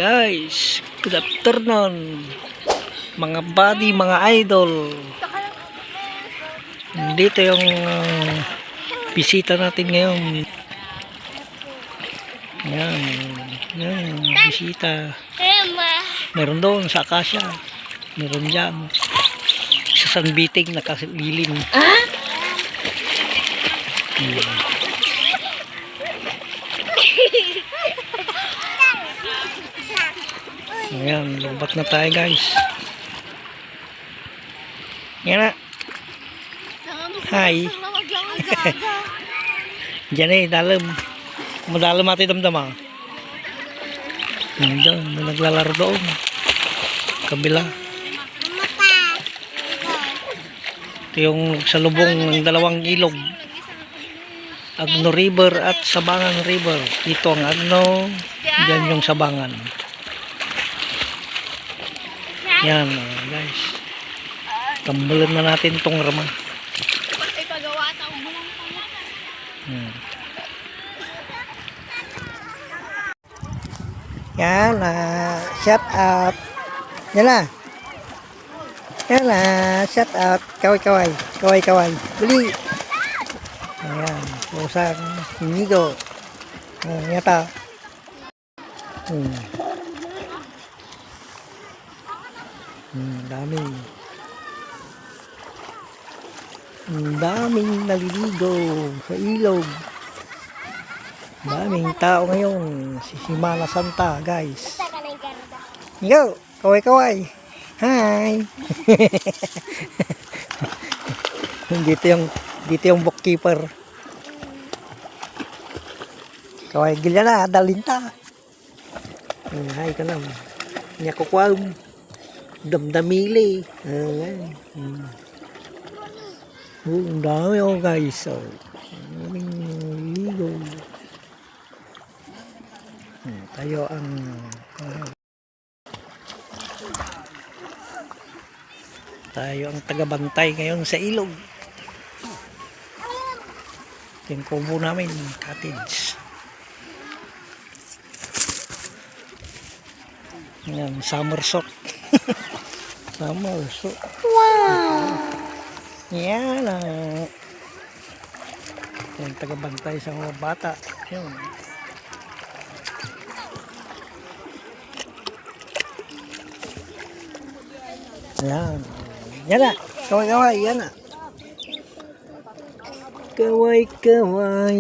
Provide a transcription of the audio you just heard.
Guys, good afternoon mga buddy, mga idol. Dito yung bisita natin ngayon. Yan, yan, bisita. Meron doon sa Acacia, meron dyan sa San Biting nakalilim. Ayan, lubat na tayo guys. Yan na. Hi. Diyan eh, dalam. Madalam natin damdama. Diyan, may naglalaro doon. Kabila. Ito yung sa lubong ng dalawang ilog. Agno River at Sabangan River. Dito ang Agno, diyan yung Sabangan. Yan guys. Tambalan na natin tong rama. Yan shout out. Yan na. Yan na, shout out. Kaway-kaway. Kaway-kaway. Bili. Ayan. Pusang Inigo. Yata. Daming naliligo sa ilog. Daming tao ngayon. Semana Santa guys. Yo, kaway-kaway. Hi. dito yung bookkeeper. Kaway gila na dalinta. Hi ka naman. Nya ko kwam. Damdamili. Ang dami guys. So, daming ligo. Tayo ang tagabantay ngayon sa ilog. Yung kubo namin, cottage. Yan, somersault. Somersault. Wow! Yan yung tagabantay sa mga bata. Yun. Yan. Yan na. Kaway-kaway. Yan na. Kaway-kaway.